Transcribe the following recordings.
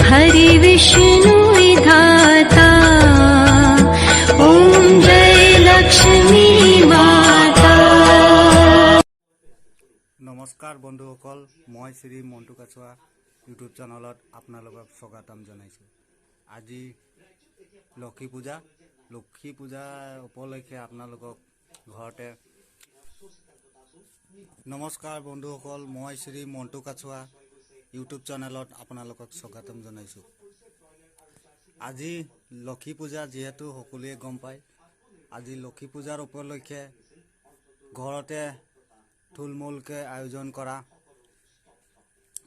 हरि विष्णु विधाता। ओम जय लक्ष्मी माता। नमस्कार बंधुসকল, मैं श्री मन्टू काछुआ यूट्यूब चैनल आपनालोকক स्वागतम जनाइছো। আজি लक्ष्मी पूजा उपलक्षे आपनालोকক घरते नमस्कार बंधुসকল, मैं श्री मन्टू काछुआ यूट्यूब चैनल आपनालोকক स्वागतम जनाइছো। আজি लक्ष्मी पूजा जेहेतु सकलोए गम पाय, আজি लक्ष्मी पूजार उपलक्षे घरते थुलमूलके आयोजन करा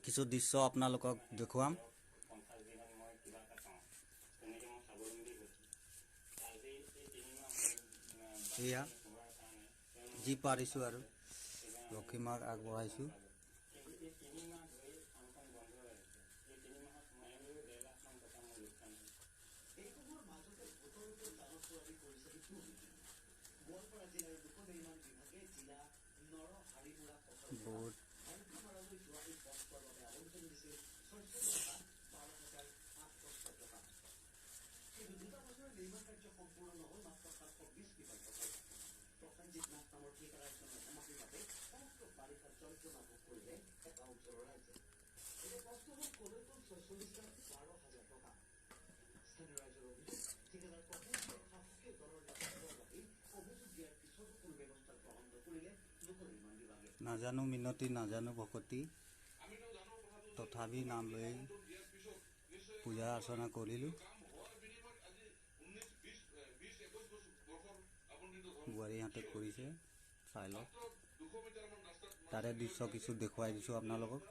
किछु दृश्य आपनालोকক देखुवाम। एया जी पारिछु आरो लक्ष्मी माक आगबঢ়াইছো। बहुत नाजानो मिनती नाजानो भकति तथापि नाम লৈ पूजा अर्चना करिलु। बुआरी हाथे करिছে চাই লওক। तारे दृश्य किछु देखुৱাই দিছো আপোনালোকক।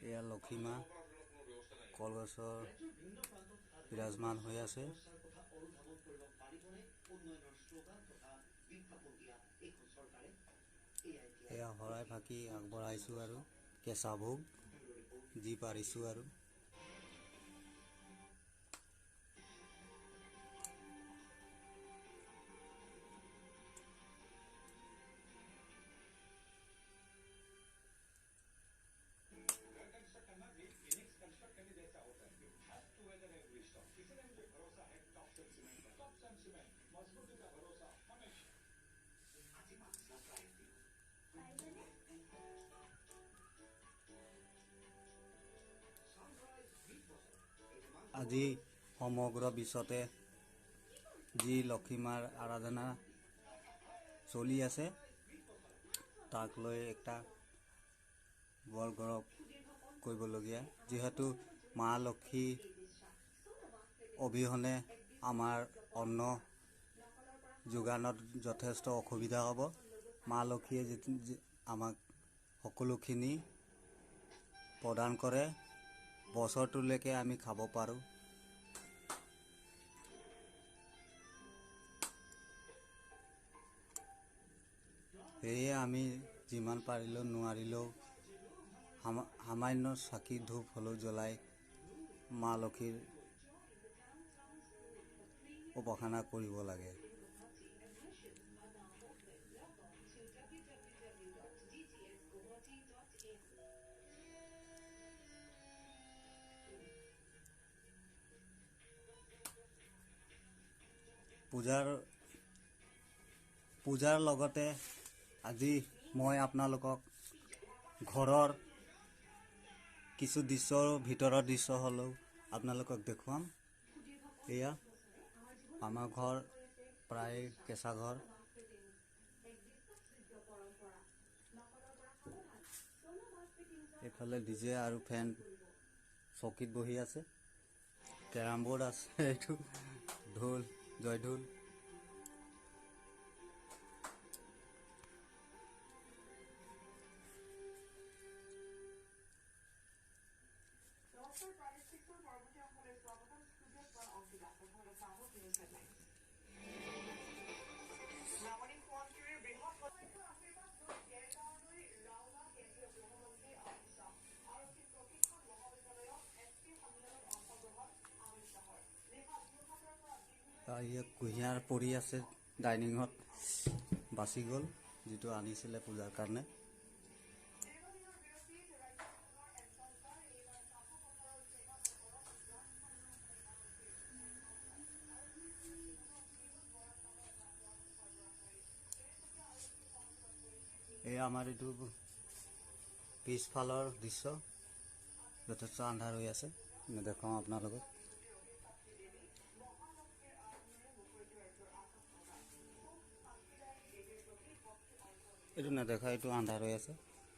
এয়া লক্ষ্মী মা কলগছৰ বিৰাজমান হৈ আছে। এয়া হৰাই ফাকি আগবঢ়াইছো আৰু কেঁচা ভোগ যি পাৰিছো আৰু আজি সমগ্ৰ বিশ্বতে যি লক্ষ্মী মাৰ আৰাধনা চলি আছে তাক লৈ একটা বৰ গৌৰৱ কৰিবলগীয়া। যেহেতু মা লক্ষ্মী অবিহনে আমাৰ অন্ন যোগানত যথেষ্ট অসুবিধা হ'ব। মা লক্ষ্মীয়ে আমাক সকলোখিনি প্ৰদান কৰে, বছৰটোলৈকে আমি খাব পাৰোঁ। সেয়ে আমি যিমান পাৰিলেও নোৱাৰিলেও সামান্য চাকি ধূপ হ'লেও জ্বলাই মা লক্ষ্মীৰ উপাসনা কৰিব লাগে। পূজাৰ লগতে আজি মই আপোনালোকক ঘৰৰ কিছু দৃশ্যৰ ভিতৰৰ দৃশ্য হ'লেও আপোনালোকক দেখুৱাম। এয়া আমাৰ ঘৰ প্ৰায় কেঁচা ঘৰ। এফালে ডিজে আৰু ফেন চকীত বহি আছে, কেৰাম বোৰ্ড আছে, এইটো ঢোল জয় ঢোল। কুঁহিয়াৰ পৰি আছে ডাইনিঙত, বাচি গ'ল যিটো আনিছিলে পূজাৰ কাৰণে। আমাৰ এইটো পিছফালৰ দৃশ্য যথেষ্ট আন্ধাৰ হৈ আছে দেখাওঁ আপোনালোকক এইটো নেদেখা এইটো আন্ধাৰ হৈ আছে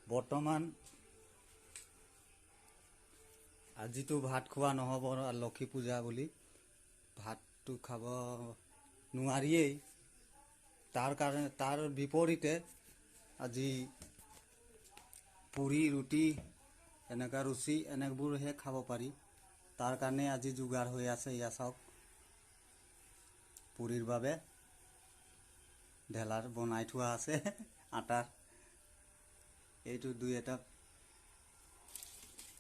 বৰ্তমান আজিতো ভাত খোৱা নহ'ব লক্ষী পূজা বুলি ভাতটো খাব নোৱাৰিয়েই তাৰ বিপৰীতে আজি পুৰি ৰুটি এনেকা ৰুচি এনেবোৰহে খাব পাৰি তাৰ কাৰণে আজি যোগাৰ হৈ আছে ইয়া চাওক পুৰিৰ বাবে ঢেলাৰ বনাই থোৱা আছে আটাৰ এইটো দুই এটা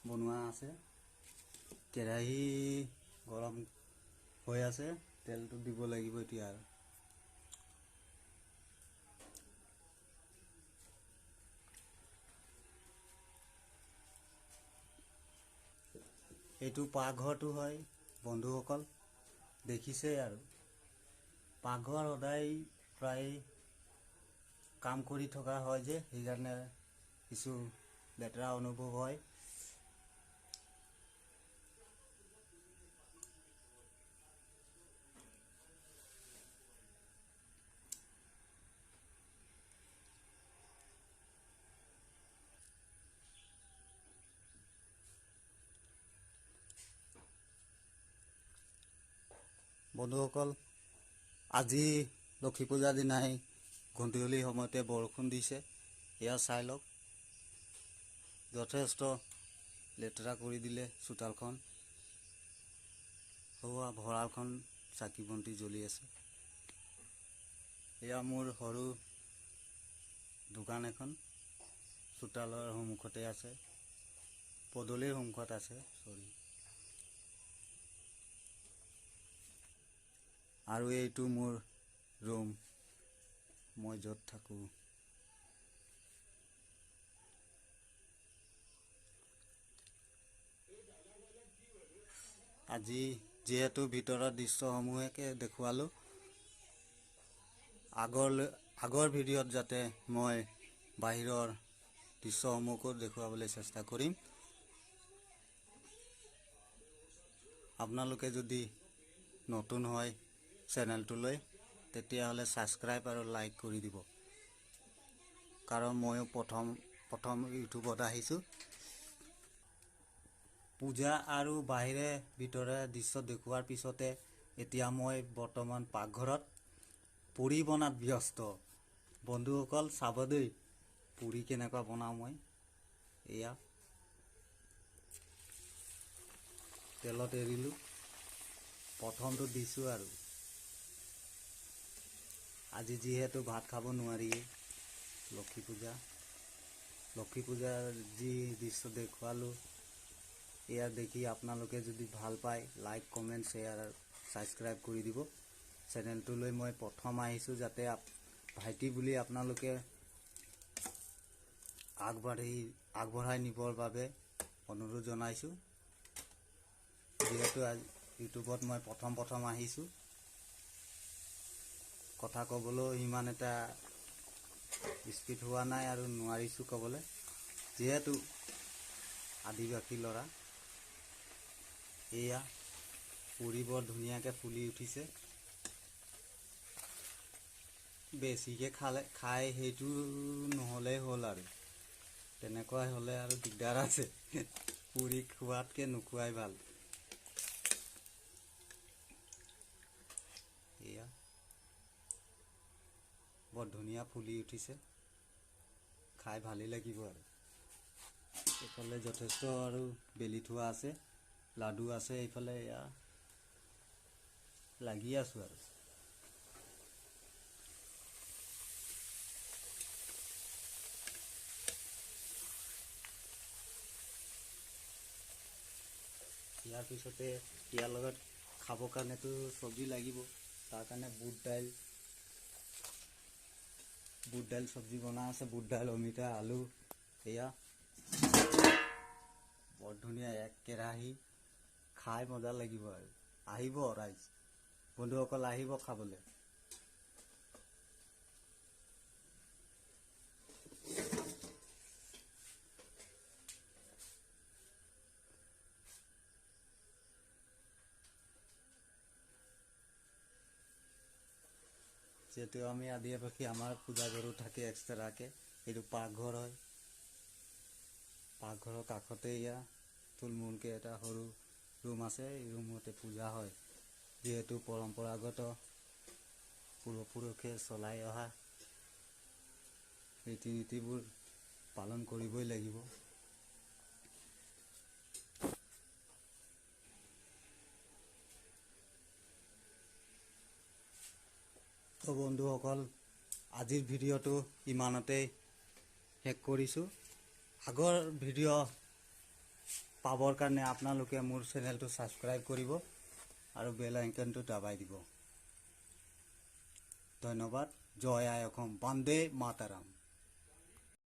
বনোৱা আছে কেৰাহী গৰম হৈ আছে তেলটো দিব লাগিব এতিয়া আৰু এইটো পাকঘৰটো হয় বন্ধুসকল দেখিছে আৰু পাকঘৰ সদায় প্ৰায় কাম কৰি থকা হয় যে সেইকাৰণে কিছু লেতেৰা অনুভৱ হয় বন্ধুসকল আজি লক্ষী পূজাৰ দিনাই গধূলি সময়তে বৰষুণ দিছে এয়া চাই লওক যথেষ্ট লেতেৰা কৰি দিলে চোতালখন হোৱা ভঁৰালখন চাকি বন্তি জ্বলি আছে এয়া মোৰ সৰু দোকান এখন চোতালৰ সন্মুখতে আছে পদূলিৰ সন্মুখত আছে আৰু এইটো মোৰ ৰুম মই য'ত থাকোঁ আজি যিহেতু ভিতৰৰ দৃশ্যসমূহকে দেখুৱালোঁ আগৰ ভিডিঅ'ত যাতে মই বাহিৰৰ দৃশ্যসমূহকো দেখুৱাবলৈ চেষ্টা কৰিম আপোনালোকে যদি নতুন হয় চেনেলটোলৈ তেতিয়াহ'লে ছাবস্ক্ৰাইব আৰু লাইক কৰি দিব কাৰণ ময়ো প্ৰথম ইউটিউবত আহিছোঁ পূজা আৰু বাহিৰে ভিতৰে দৃশ্য দেখুৱাৰ পিছতে এতিয়া মই বৰ্তমান পাকঘৰত পুৰি বনাত ব্যস্ত বন্ধুসকল চাব দেই পুৰি কেনেকুৱা বনাওঁ মই এয়া তেলত এৰিলোঁ প্ৰথমটো দিছোঁ আৰু আজি যিহেতু ভাত খাব নোৱাৰিয়ে লক্ষী পূজাৰ যি দৃশ্য দেখুৱালোঁ এয়া দেখি আপোনালোকে যদি ভাল পায় লাইক কমেণ্ট শ্বেয়াৰ আৰু ছাবস্ক্ৰাইব কৰি দিব চেনেলটোলৈ মই প্ৰথম আহিছোঁ যাতে ভাইটি বুলি আপোনালোকে আগবঢ়াই নিবৰ বাবে অনুৰোধ জনাইছোঁ যিহেতু ইউটিউবত মই প্ৰথম আহিছোঁ কথা ক'বলৈ ইমান এটা স্পীড হোৱা নাই আৰু নোৱাৰিছোঁ ক'বলৈ যিহেতু আদিবাসী ল'ৰা এয়া পুৰি বৰ ধুনীয়াকৈ ফুলি উঠিছে বেছিকৈ খাই সেইটো নহ'লেই হ'ল আৰু তেনেকুৱাই হ'লে আৰু দিগদাৰ আছে পুৰি খোৱাতকৈ নোখোৱাই ভাল এয়া বৰ ধুনীয়া ফুলি উঠিছে খাই ভালেই লাগিব আৰু এইফালে যথেষ্ট আৰু বেলি থোৱা আছে লাডু আছে এইফালে এয়া লাগি আছোঁ আৰু ইয়াৰ পিছতে ইয়াৰ লগত খাবৰ কাৰণেতো চব্জি লাগিব তাৰ কাৰণে বুট দাইল চব্জি বনাই আছে বুট দাইল অমিতা আলু এয়া বৰ ধুনীয়া এক কেৰাহী খাই মজা লাগিব আৰু আহিব ৰাইজ বন্ধুসকল আহিব খাবলৈ যিহেতু আমি আদিবাসী আমাৰ পূজা ঘৰো থাকে এক্সট্ৰাকে। এইটো পাকঘৰ হয়, পাকঘৰৰ কাষতে এয়া থুলমূলকৈ এটা সৰু ৰুম আছে, এই ৰুমতে পূজা হয়। যিহেতু পৰম্পৰাগত পূৰ্বপুৰুষে চলাই অহা ৰীতি নীতিবোৰ পালন কৰিবই লাগিব। তো বন্ধুসকল, আজিৰ ভিডিঅ'টো ইমানতেই শেষ কৰিছোঁ। আগৰ ভিডিঅ' পাবৰ কাৰণে আপোনালোকে মোৰ চেনেলটো ছাবস্ক্ৰাইব কৰিব আৰু বেল আইকনটো দাবাই দিব। ধন্যবাদ। জয় আই অসম, বন্দে মাতাৰাম।